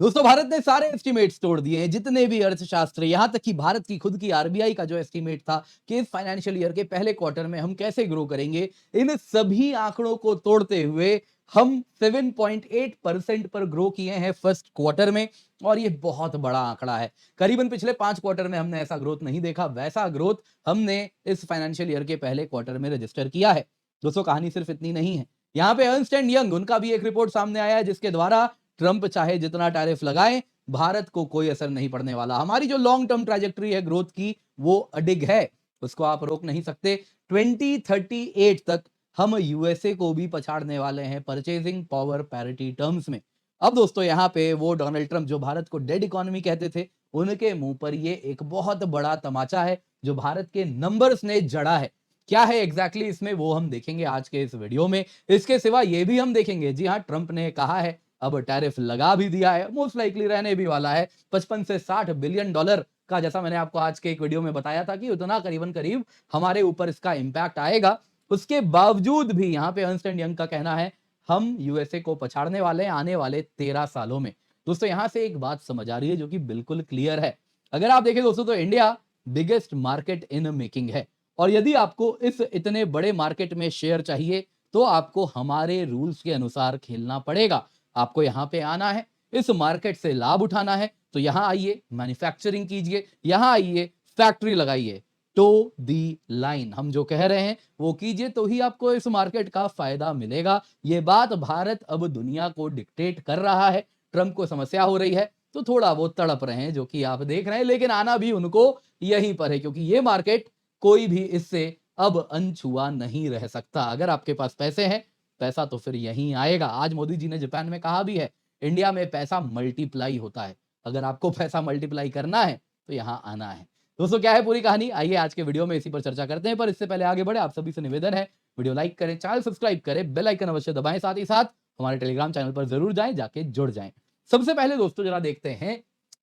दोस्तों भारत ने सारे एस्टिमेट्स तोड़ दिए हैं, जितने भी अर्थशास्त्र, यहां तक कि भारत की खुद की आरबीआई का जो एस्टिमेट था कि इस फाइनेंशियल ईयर के पहले क्वार्टर में हम कैसे ग्रो करेंगे, इन सभी आंकड़ों को तोड़ते हुए हम 7.8% पर ग्रो किए हैं फर्स्ट क्वार्टर में। और ये बहुत बड़ा आंकड़ा है। करीबन पिछले 5 क्वार्टर में हमने ऐसा ग्रोथ नहीं देखा, वैसा ग्रोथ हमने इस फाइनेंशियल ईयर के पहले क्वार्टर में रजिस्टर किया है। दोस्तों कहानी सिर्फ इतनी नहीं है, यहाँ पे अर्नस्ट एंड यंग, उनका भी एक रिपोर्ट सामने आया है जिसके द्वारा ट्रंप चाहे जितना टैरिफ लगाए, भारत को कोई असर नहीं पड़ने वाला। हमारी जो लॉन्ग टर्म ट्रैजेक्टरी है ग्रोथ की, वो अडिग है, उसको आप रोक नहीं सकते। 2038 तक हम यूएसए को भी पछाड़ने वाले हैं परचेजिंग पावर पैरिटी टर्म्स में। अब दोस्तों यहाँ पे वो डोनाल्ड ट्रंप जो भारत को डेड इकोनॉमी कहते थे, उनके मुंह पर ये एक बहुत बड़ा तमाचा है जो भारत के नंबर्स ने जड़ा है। क्या है एग्जैक्टली इसमें, वो हम देखेंगे आज के इस वीडियो में। इसके सिवा ये भी हम देखेंगे, जी हाँ, ट्रंप ने कहा है, अब टैरिफ लगा भी दिया है, मोस्ट लाइकली रहने भी वाला है 55 से 60 बिलियन डॉलर का, जैसा मैंने आपको आज के एक वीडियो में बताया था कि उतना करीबन करीब हमारे ऊपर इसका इंपैक्ट आएगा। उसके बावजूद भी यहाँ पे अर्नस्ट एंड यंग का कहना है हम यूएसए को पछाड़ने वाले हैं आने वाले 13 सालों में। दोस्तों यहां से एक बात समझ आ रही है जो कि बिल्कुल क्लियर है। अगर आप देखें दोस्तों तो India biggest market in making है, और यदि आपको इस इतने बड़े मार्केट में शेयर चाहिए तो आपको हमारे रूल्स के अनुसार खेलना पड़ेगा। आपको यहाँ पे आना है, इस मार्केट से लाभ उठाना है, तो यहाँ आइए, मैन्युफैक्चरिंग कीजिए, यहाँ आइए, फैक्ट्री लगाइए, टो दी लाइन हम जो कह रहे हैं वो कीजिए, तो ही आपको इस मार्केट का फायदा मिलेगा। ये बात भारत अब दुनिया को डिक्टेट कर रहा है। ट्रंप को समस्या हो रही है तो थोड़ा वो तड़प रहे हैं, जो कि आप देख रहे हैं, लेकिन आना भी उनको यहीं पर है, क्योंकि ये मार्केट कोई भी इससे अब अनछुआ नहीं रह सकता। अगर आपके पास पैसे हैं, पैसा तो फिर यहीं आएगा। आज मोदी जी ने जापान में कहा भी है, इंडिया में पैसा मल्टीप्लाई होता है। अगर आपको पैसा मल्टीप्लाई करना है तो यहां आना है। दोस्तों क्या है पूरी कहानी, आइए आज के वीडियो में इसी पर चर्चा करते हैं। पर इससे पहले आगे बढ़े, आप सभी से निवेदन है, वीडियो लाइक करें, चैनल सब्सक्राइब करें, बेल आइकन अवश्य दबाएं, साथ ही साथ हमारे टेलीग्राम चैनल पर जरूर जाएं, जाके जुड़ जाएं। सबसे पहले दोस्तों जरा देखते हैं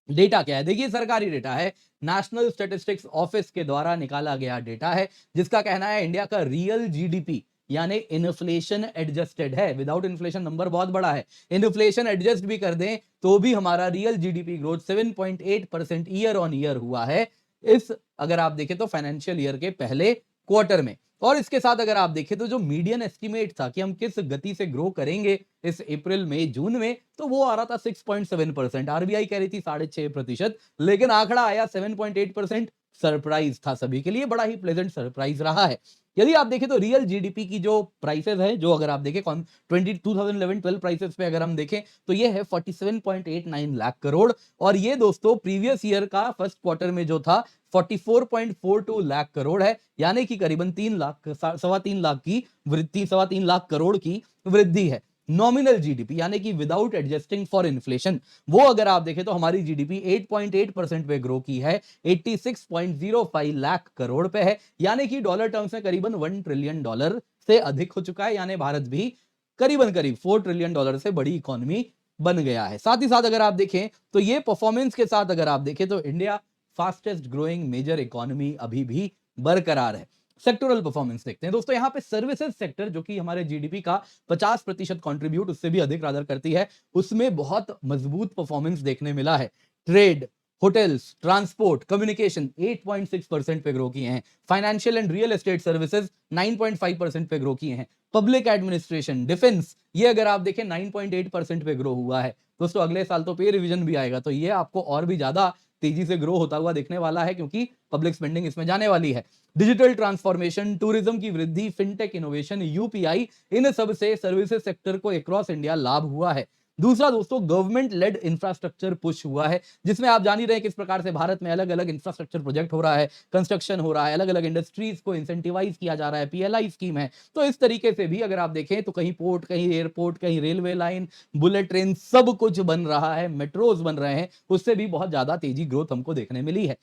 डेटा क्या है। देखिए सरकारी डेटा है, नेशनल स्टैटिस्टिक्स ऑफिस के द्वारा निकाला गया डेटा है, जिसका कहना है इंडिया का रियल जीडीपी यानी इन्फ्लेशन एडजस्टेड है। विदाउट इन्फ्लेशन नंबर बहुत बड़ा है, इन्फ्लेशन एडजस्ट भी कर दें तो भी हमारा real GDP growth 7.8% year on year हुआ है इस, अगर आप देखें तो फाइनेंशियल ईयर के पहले क्वार्टर में। और इसके साथ अगर आप देखें तो जो मीडियन एस्टिमेट था कि हम किस गति से ग्रो करेंगे इस अप्रैल मई जून में, तो वो आ रहा था 6.7%, आरबीआई कह रही थी 6.5%, लेकिन आंकड़ा आया 7.8%। सरप्राइज था सभी के लिए, बड़ा ही प्लेजेंट सरप्राइज रहा है। यदि आप देखें तो रियल जीडीपी की जो प्राइसेस है, जो अगर आप देखें 2011-12 प्राइसेस पे अगर हम देखें तो ये है 47.89 लाख करोड़, और ये दोस्तों प्रीवियस ईयर का फर्स्ट क्वार्टर में जो था 44.42 लाख करोड़ है, यानी कि करीबन 3 लाख, 3.25 लाख की वृद्धि, 3.25 लाख करोड़ की वृद्धि है। नॉमिनल जीडीपी यानी कि विदाउट एडजस्टिंग फॉर इन्फ्लेशन, वो अगर आप देखें तो हमारी जीडीपी 8.8% पे ग्रो की है, 86.05 लाख करोड़ पे है, यानी कि डॉलर टर्म्स में करीबन $1 ट्रिलियन से अधिक हो चुका है। यानी भारत भी करीबन करीब $4 ट्रिलियन से बड़ी इकोनॉमी बन गया है। साथ ही साथ अगर आप देखें तो ये परफॉर्मेंस के साथ अगर आप देखें तो India fastest growing major economy अभी भी बरकरार है। सेक्टोरल परफॉर्मेंस देखते हैं दोस्तों, यहां पे सर्विसेज सेक्टर जो कि हमारे जीडीपी का 50% कंट्रीब्यूट, उससे भी अधिक रादर करती है, उसमें बहुत मजबूत परफॉर्मेंस देखने मिला है। ट्रेड, होटल्स, ट्रांसपोर्ट, कम्युनिकेशन 8.6% पे ग्रो किए हैं। Financial and real estate services 9.5% पे ग्रो किए हैं। पब्लिक एडमिनिस्ट्रेशन, डिफेंस, ये अगर आप देखें 9.8% पे ग्रो हुआ है। दोस्तों अगले साल तो पे रिवीजन भी आएगा, तो ये आपको और भी ज्यादा तेजी से ग्रो होता हुआ दिखने वाला है, क्योंकि पब्लिक स्पेंडिंग इसमें जाने वाली है। डिजिटल ट्रांसफॉर्मेशन, टूरिज्म की वृद्धि, फिनटेक इनोवेशन, यूपीआई, इन सब से सर्विसेज सेक्टर को अक्रॉस इंडिया लाभ हुआ है। दूसरा दोस्तों गवर्नमेंट लेड इंफ्रास्ट्रक्चर पुश हुआ है, जिसमें आप जान ही रहे हैं किस प्रकार से भारत में अलग अलग इंफ्रास्ट्रक्चर प्रोजेक्ट हो रहा है, कंस्ट्रक्शन हो रहा है, अलग अलग इंडस्ट्रीज को इंसेंटिवाइज किया जा रहा है, पीएलआई स्कीम है। तो इस तरीके से भी अगर आप देखें तो कहीं पोर्ट, कहीं एयरपोर्ट, कहीं रेलवे लाइन, बुलेट ट्रेन, सब कुछ बन रहा है, मेट्रोज बन रहे हैं, उससे भी बहुत ज्यादा तेजी ग्रोथ हमको देखने मिली है।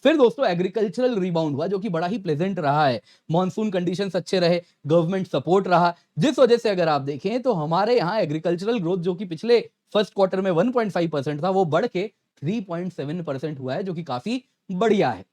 फिर दोस्तों एग्रीकल्चरल रिबाउंड हुआ, जो कि बड़ा ही प्लेजेंट रहा है। मॉनसून कंडीशंस अच्छे रहे, गवर्नमेंट सपोर्ट रहा, जिस वजह से अगर आप देखें तो हमारे यहाँ एग्रीकल्चरल ग्रोथ जो कि पिछले फर्स्ट क्वार्टर में 1.5% था, वो बढ़ के 3.7% हुआ है, जो कि काफी बढ़िया है।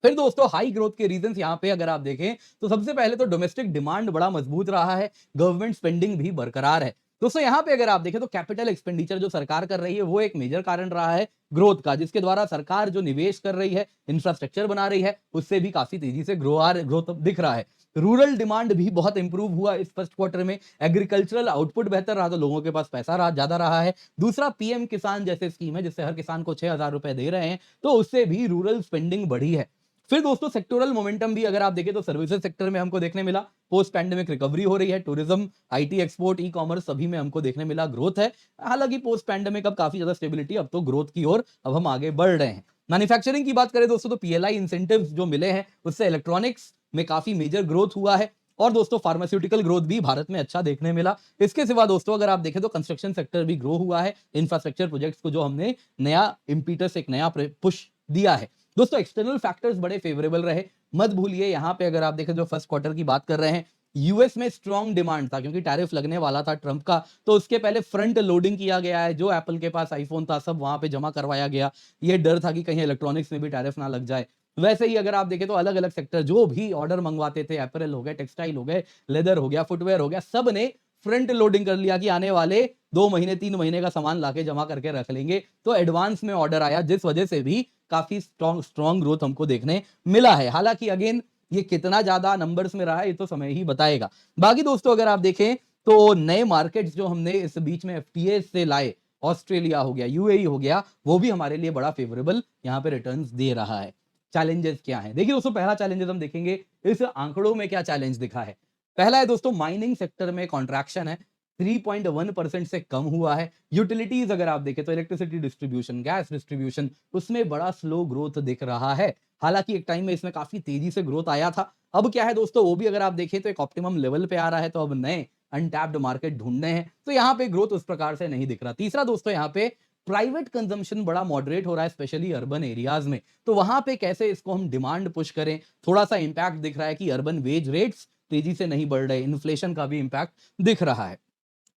फिर दोस्तों हाई ग्रोथ के रीजंस यहां पे अगर आप देखें तो सबसे पहले तो डोमेस्टिक डिमांड बड़ा मजबूत रहा है, गवर्नमेंट स्पेंडिंग भी बरकरार है। दोस्तों यहाँ पे अगर आप देखें तो कैपिटल एक्सपेंडिचर जो सरकार कर रही है वो एक मेजर कारण रहा है ग्रोथ का, जिसके द्वारा सरकार जो निवेश कर रही है, इंफ्रास्ट्रक्चर बना रही है, उससे भी काफी तेजी से ग्रोथ दिख रहा है। रूरल डिमांड भी बहुत इंप्रूव हुआ इस फर्स्ट क्वार्टर में, एग्रीकल्चरल आउटपुट बेहतर रहा तो लोगों के पास पैसा ज्यादा रहा है। दूसरा, पीएम किसान जैसे स्कीम है जिससे हर किसान को 6,000 रुपए दे रहे हैं, तो उससे भी रूरल स्पेंडिंग बढ़ी है। फिर दोस्तों सेक्टोरल मोमेंटम भी अगर आप देखें तो सर्विसेज सेक्टर में हमको देखने मिला पोस्ट पैंडेमिक रिकवरी हो रही है, tourism, IT export, e commerce सभी में हमको देखने मिला ग्रोथ है। हालांकि पोस्ट पैंडेमिक अब काफी ज्यादा स्टेबिलिटी, अब तो ग्रोथ की ओर अब हम आगे बढ़ रहे हैं। मैन्युफैक्चरिंग की बात करें दोस्तों तो पीएलआई इंसेंटिव्स जो मिले हैं उससे इलेक्ट्रॉनिक्स में काफी मेजर ग्रोथ हुआ है। और दोस्तों फार्मास्यूटिकल ग्रोथ भी भारत में अच्छा देखने मिला। इसके सिवा दोस्तों अगर आप देखें तो कंस्ट्रक्शन सेक्टर भी ग्रो हुआ है, इंफ्रास्ट्रक्चर प्रोजेक्ट्स को जो हमने नया इम्पीटस, एक नया पुश दिया है। दोस्तों एक्सटर्नल फैक्टर्स बड़े फेवरेबल रहे, मत भूलिए यहाँ पे अगर आप देखें जो फर्स्ट क्वार्टर की बात कर रहे हैं, यूएस में स्ट्रॉन्ग डिमांड था क्योंकि टैरिफ लगने वाला था ट्रंप का, तो उसके पहले फ्रंट लोडिंग किया गया है, जो एप्पल के पास आईफोन था सब वहां पे जमा करवाया गया। ये डर था कि कहीं इलेक्ट्रॉनिक्स में भी टैरिफ ना लग जाए। वैसे ही अगर आप देखें तो अलग अलग सेक्टर जो भी ऑर्डर मंगवाते थे, एपरल हो गए, टेक्सटाइल हो गए, लेदर हो गया, फुटवेयर हो गया, सब ने फ्रंट लोडिंग कर लिया कि आने वाले 2 महीने 3 महीने का सामान लाके जमा करके रख लेंगे, तो एडवांस में ऑर्डर आया जिस वजह से भी काफी स्ट्रॉन्ग ग्रोथ हमको देखने मिला है। हालांकि अगेन ये कितना ज्यादा नंबर्स में रहा है ये तो समय ही बताएगा। बाकी दोस्तों अगर आप देखें तो नए मार्केट्स जो हमने इस बीच में एफटीए से लाए, ऑस्ट्रेलिया हो गया, यूएई हो गया, वो भी हमारे लिए बड़ा फेवरेबल यहाँ पे रिटर्न्स दे रहा है। चैलेंजेस क्या है देखिए दोस्तों, पहला चैलेंजेस हम देखेंगे इस आंकड़ों में क्या चैलेंज दिखा है। पहला है दोस्तों माइनिंग सेक्टर में कॉन्ट्रैक्शन है, 3.1% से कम हुआ है। यूटिलिटीज अगर आप देखें तो इलेक्ट्रिसिटी डिस्ट्रीब्यूशन, गैस डिस्ट्रीब्यूशन, उसमें बड़ा स्लो ग्रोथ दिख रहा है। हालांकि एक टाइम में इसमें काफी तेजी से ग्रोथ आया था। अब क्या है दोस्तों, वो भी अगर आप देखें तो एक ऑप्टिमम लेवल पे आ रहा है, तो अब नए अनटैप्ड मार्केट ढूंढने हैं, तो यहाँ पे ग्रोथ उस प्रकार से नहीं दिख रहा। तीसरा दोस्तों यहाँ पे प्राइवेट कंजम्पशन बड़ा मॉडरेट हो रहा है स्पेशली अर्बन एरियाज में, तो वहां पे कैसे इसको हम डिमांड पुश करें, थोड़ा सा इंपैक्ट दिख रहा है कि अर्बन वेज रेट्स तेजी से नहीं बढ़ रहे, इन्फ्लेशन का भी इंपैक्ट दिख रहा है।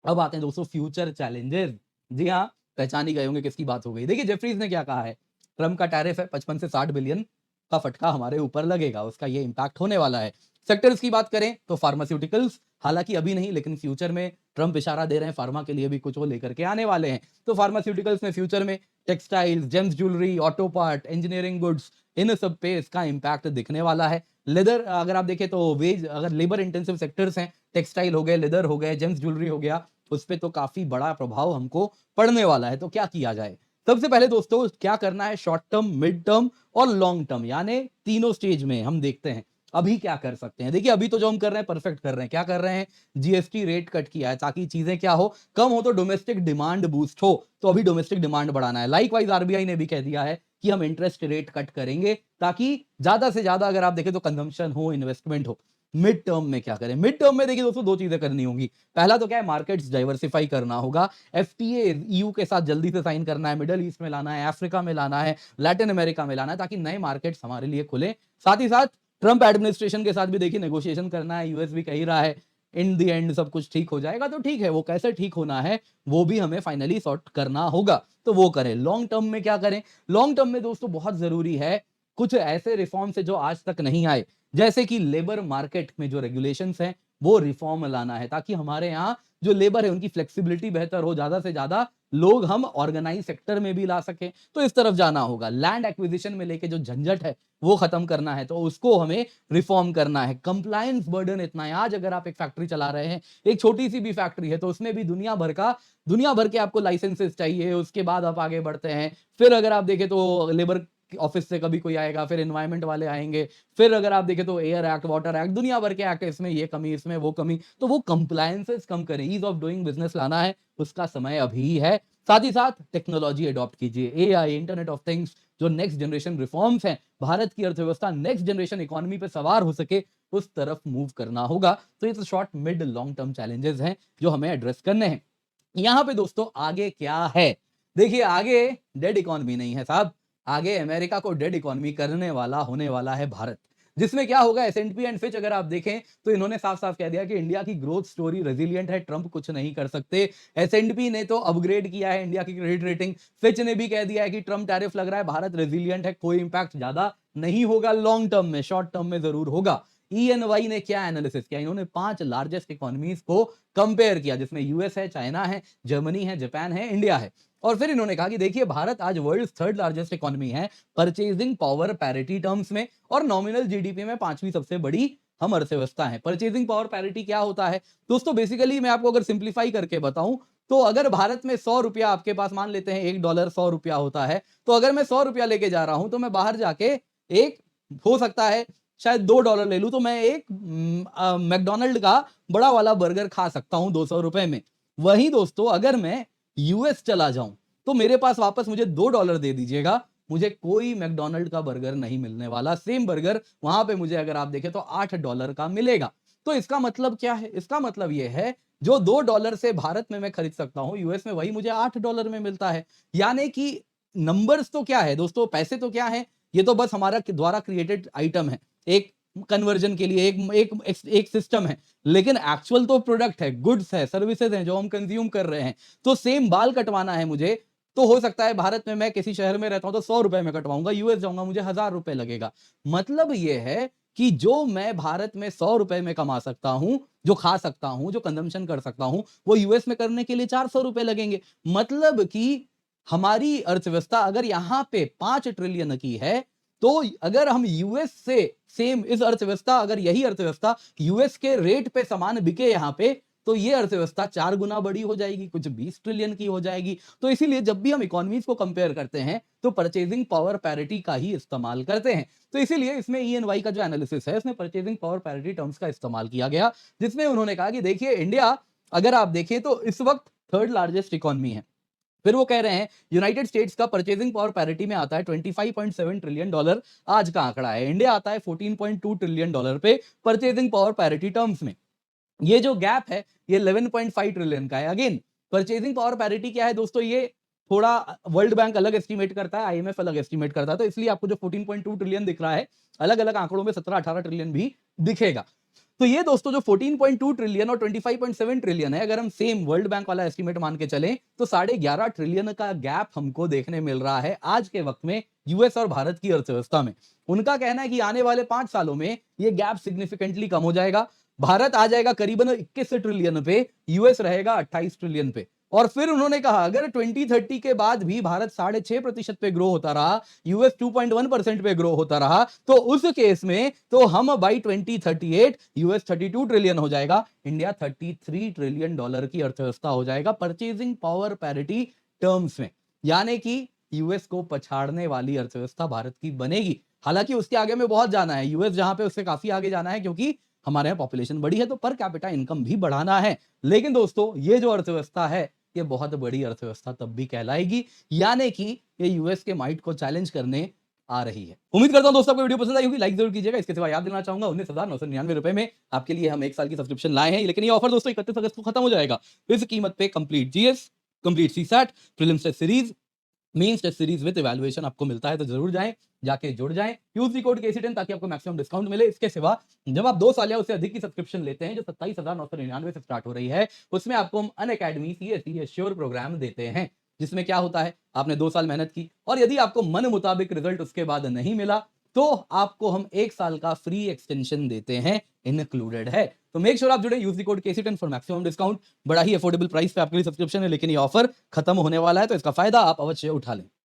अब आते हैं दोस्तों फ्यूचर चैलेंजेस। जी हाँ, पहचान ही गए होंगे किसकी बात हो गई। देखिए जेफरीज ने क्या कहा है, ट्रम्प का टैरिफ है 55 से 60 बिलियन का फटका हमारे ऊपर लगेगा, उसका ये इंपैक्ट होने वाला है। सेक्टर्स की बात करें तो फार्मास्यूटिकल्स, हालांकि अभी नहीं लेकिन फ्यूचर में ट्रम्प इशारा दे रहे हैं फार्मा के लिए भी कुछ वो लेकर के आने वाले हैं, तो फार्मास्यूटिकल्स में फ्यूचर में textiles, gems jewellery, auto part, engineering goods, इन सब पे इसका इंपैक्ट दिखने वाला है। लेदर अगर आप देखें तो वेज अगर लेबर इंटेंसिव सेक्टर्स हैं, टेक्सटाइल हो गए, लेदर हो गए, जेम्स ज्वेलरी हो गया, उस पे तो काफी बड़ा प्रभाव हमको पड़ने वाला है। तो क्या किया जाए, सबसे पहले दोस्तों क्या करना है, शॉर्ट टर्म, मिड टर्म और लॉन्ग टर्म, यानी तीनों स्टेज में हम देखते हैं अभी क्या कर सकते हैं। देखिए अभी तो जो हम कर रहे हैं परफेक्ट कर रहे हैं। क्या कर रहे हैं, जीएसटी रेट कट किया है ताकि चीजें क्या हो, कम हो तो डोमेस्टिक डिमांड बूस्ट हो, तो अभी डोमेस्टिक डिमांड बढ़ाना है। लाइकवाइज आरबीआई ने भी कह दिया है कि हम इंटरेस्ट रेट कट करेंगे ताकि ज्यादा से ज्यादा अगर आप देखें तो कंजम्पशन हो, इन्वेस्टमेंट हो। मिड टर्म में क्या करें, मिड टर्म में देखिए दोस्तों दो चीजें करनी होंगी। पहला तो क्या है, मार्केट्स डाइवर्सिफाई करना होगा, एफटीए ईयू के साथ जल्दी से साइन करना है, मिडल ईस्ट में लाना है, अफ्रीका में लाना है, लैटिन अमेरिका में लाना है, ताकि नए मार्केट्स हमारे लिए खुले। साथ ही साथ ट्रंप एडमिनिस्ट्रेशन के साथ भी देखिए नेगोशिएशन करना है, यूएस भी कह ही रहा है इन दी एंड सब कुछ ठीक हो जाएगा, तो ठीक है, वो कैसे ठीक होना है वो भी हमें फाइनली सॉर्ट करना होगा, तो वो करें। लॉन्ग टर्म में क्या करें, लॉन्ग टर्म में दोस्तों बहुत जरूरी है कुछ ऐसे रिफॉर्म्स है जो आज तक नहीं आए, जैसे कि लेबर मार्केट में जो रेगुलेशंस हैं वो रिफॉर्म लाना है, ताकि हमारे यहाँ जो लेबर है उनकी फ्लेक्सिबिलिटी बेहतर हो, ज्यादा से ज्यादा लोग हम ऑर्गेनाइज सेक्टर में भी ला सकें, तो इस तरफ जाना होगा। लैंड एक्विजिशन में लेके जो झंझट है वो खत्म करना है, तो उसको हमें रिफॉर्म करना है। कंप्लायंस बर्डन इतना है, आज अगर आप एक फैक्ट्री चला रहे हैं, एक छोटी सी भी फैक्ट्री है, तो उसमें भी दुनिया भर के आपको लाइसेंसेस चाहिए, उसके बाद आप आगे बढ़ते हैं। फिर अगर आप देखें तो लेबर ऑफिस से कभी कोई आएगा, फिर एनवायरमेंट वाले आएंगे, फिर अगर आप देखें तो एयर एक्ट, वाटर एक्ट, दुनिया भर के एक्ट है, इसमें ये कमी, इसमें वो कमी, तो वो कंप्लायंसेस कम करें, ईज ऑफ डूइंग बिजनेस लाना है, उसका समय अभी है। साथ ही साथ टेक्नोलॉजी अडॉप्ट कीजिए, एआई, इंटरनेट ऑफ थिंग्स, जो नेक्स्ट जनरेशन रिफॉर्म्स हैं, भारत की अर्थव्यवस्था नेक्स्ट जनरेशन इकोनॉमी पे सवार हो सके, उस तरफ मूव करना होगा। तो ये तो short mid long term challenges हैं जो हमें एड्रेस करने हैं। यहां पे दोस्तों आगे क्या है, देखिए आगे डेड इकोनॉमी नहीं है साहब, आगे अमेरिका को डेड इकोनॉमी करने वाला होने वाला है भारत, जिसमें क्या होगा, एसएनपी एंड फिच अगर आप देखें तो इन्होंने साफ साफ कह दिया कि इंडिया की ग्रोथ स्टोरी रेजिलिएंट है, ट्रंप कुछ नहीं कर सकते। एसएनपी ने तो अपग्रेड किया है इंडिया की क्रेडिट रेटिंग, फिच ने भी कह दिया है कि ट्रंप टैरिफ लग रहा है, भारत रेजिलिएंट है, कोई इंपैक्ट ज्यादा नहीं होगा लॉन्ग टर्म में, शॉर्ट टर्म में जरूर होगा। ईएनवाई ने क्या एनालिसिस किया, इन्होंने 5 लार्जेस्ट इकोनॉमीज को कंपेयर किया, जिसमें यूएस है, चाइना है, जर्मनी है, जापान है, इंडिया है। और फिर इन्होंने कहा कि देखिए भारत आज वर्ल्ड थर्ड लार्जेस्ट इकोनॉमी है परचेजिंग पावर पैरिटी टर्म्स में, और नॉमिनल जीडीपी में 5वीं सबसे बड़ी हम अर्थव्यवस्था है। परचेजिंग पावर पैरिटी क्या होता है दोस्तों? बेसिकली मैं आपको अगर सिंप्लीफाई करके बताऊं तो अगर भारत में 100 रुपया आपके पास, मान लेते हैं $1 100 रुपया होता है, तो अगर मैं 100 रुपया लेके जा रहा हूं तो मैं बाहर जाके एक, हो सकता है शायद $2 ले लूं, तो मैं एक मैकडोनल्ड का बड़ा वाला बर्गर खा सकता हूं 200 रुपए में। वहीं दोस्तों अगर मैं यूएस चला जाऊं तो मेरे पास वापस मुझे $2 दे दीजिएगा, मुझे कोई मैकडोनल्ड का बर्गर नहीं मिलने वाला। सेम बर्गर वहां पे मुझे अगर आप देखें तो $8 का मिलेगा। तो इसका मतलब क्या है? इसका मतलब यह है जो $2 से भारत में मैं खरीद सकता हूं, यूएस में वही मुझे $8 में मिलता है। यानी कि नंबर्स तो क्या है दोस्तों, पैसे तो क्या है, ये तो बस हमारा द्वारा क्रिएटेड आइटम है, एक कन्वर्जन के लिए एक सिस्टम है, लेकिन एक्चुअल तो प्रोडक्ट है, गुड्स है, सर्विसेज हैं जो हम कंज्यूम कर रहे हैं। तो सेम बाल कटवाना है मुझे, तो हो सकता है भारत में मैं किसी शहर में रहता हूं तो 100 रुपए में कटवाऊंगा, यूएस जाऊंगा मुझे $1000 लगेगा। मतलब यह है कि जो मैं भारत में 100 रुपए में कमा सकता हूं, जो खा सकता हूं, जो कंजम्पशन कर सकता हूं, वो यूएस में करने के लिए 400 रुपए लगेंगे। मतलब कि हमारी अर्थव्यवस्था अगर यहां पे 5 ट्रिलियन की है, तो अगर हम यूएस से सेम इस अर्थव्यवस्था, अगर यही अर्थव्यवस्था यूएस के रेट पे सामान बिके यहां पे, तो ये अर्थव्यवस्था 4 गुना बड़ी हो जाएगी, कुछ 20 ट्रिलियन की हो जाएगी। तो इसीलिए जब भी हम इकोनॉमीज को कंपेयर करते हैं तो परचेजिंग पावर पैरिटी का ही इस्तेमाल करते हैं। तो इसीलिए इसमें ईएनवाई का जो एनालिसिस है उसमें परचेजिंग पावर पैरिटी टर्म्स का इस्तेमाल किया गया, जिसमें उन्होंने कहा कि देखिए इंडिया अगर आप देखें तो इस वक्त थर्ड लार्जेस्ट इकोनॉमी है। फिर वो कह रहे हैं यूनाइटेड स्टेट्स का परचेजिंग पावर पैरिटी में आता है $25.7 ट्रिलियन, आज का आंकड़ा है। इंडिया आता है $14.2 ट्रिलियन पे परचेजिंग पावर पैरिटी टर्म्स में। ये जो गैप है ये 11.5 ट्रिलियन का है। अगेन परचेजिंग पावर पैरिटी क्या है दोस्तों? ये थोड़ा वर्ल्ड बैंक अलग एस्टिमेट करता है, आईएमएफ अलग एस्टिमेट करता है, तो इसलिए आपको जो 14.2 ट्रिलियन दिख रहा है, अलग अलग आंकड़ों में 17-18 ट्रिलियन भी दिखेगा। तो ये दोस्तों जो 14.2 ट्रिलियन और 25.7 ट्रिलियन है, अगर हम सेम वर्ल्ड बैंक वाला एस्टिमेट मान के चलें तो 11.5 ट्रिलियन का गैप हमको देखने मिल रहा है आज के वक्त में यूएस और भारत की अर्थव्यवस्था में। उनका कहना है कि आने वाले 5 सालों में ये गैप सिग्निफिकेंटली कम हो जाएगा, भारत आ जाएगा करीबन 21 ट्रिलियन पे, यूएस रहेगा 28 ट्रिलियन पे। और फिर उन्होंने कहा अगर 2030 के बाद भी भारत 6.5% पे ग्रो होता रहा, यूएस 2.1% पे ग्रो होता रहा, तो उस केस में तो हम बाई 2038 यूएस 32 ट्रिलियन हो जाएगा, इंडिया $33 ट्रिलियन की अर्थव्यवस्था हो जाएगा परचेजिंग पावर पैरिटी टर्म्स में। यानी कि यूएस को पछाड़ने वाली अर्थव्यवस्था भारत की बनेगी। हालांकि उसके आगे में बहुत जाना है, यूएस जहां पे उससे काफी आगे जाना है, क्योंकि हमारे यहाँ पॉपुलेशन बड़ी है तो पर कैपिटा इनकम भी बढ़ाना है। लेकिन दोस्तों ये जो अर्थव्यवस्था है ये बहुत बड़ी अर्थव्यवस्था तब भी कहलाएगी, यानी कि ये यूएस के माइट को चैलेंज करने आ रही है। उम्मीद करता हूं दोस्तों आपको वीडियो पसंद आई होगी, लाइक जरूर कीजिएगा। इसके सिवा याद दिलाना चाहूंगा 19,999 रुपए में आपके लिए हम 1 साल की सब्सक्रिप्शन लाए हैं, लेकिन ये ऑफर दोस्तों 31 अगस्त को खत्म हो जाएगा। इस कीमत पे complete GS, complete CSAT, prelims test series, mains test series with evaluation आपको मिलता है, तो जरूर जाएं, जाके जुड़ जाएं, यूज दी कोड KC10 ताकि आपको मैक्सिमम डिस्काउंट मिले। इसके सिवा जब आप 2 साल या उससे अधिक की सब्सक्रिप्शन लेते हैं जो 27,999 से स्टार्ट हो रही है, उसमें आपको हम अनअकैडमी CSE श्योर प्रोग्राम देते हैं, जिसमें क्या होता है आपने 2 साल मेहनत की और यदि आपको मन मुताबिक रिजल्ट उसके बाद नहीं मिला तो आपको हम 1 साल का फ्री एक्सटेंशन देते हैं, इंक्लूडेड है। तो मेक श्योर आप जुड़े, use the code KC10 for maximum discount. बड़ा ही अफोर्डेबल प्राइस पे आपके लिए सब्सक्रिप्शन है, लेकिन ये ऑफर खत्म होने वाला है, तो इसका फायदा आप अवश्य उठा लें।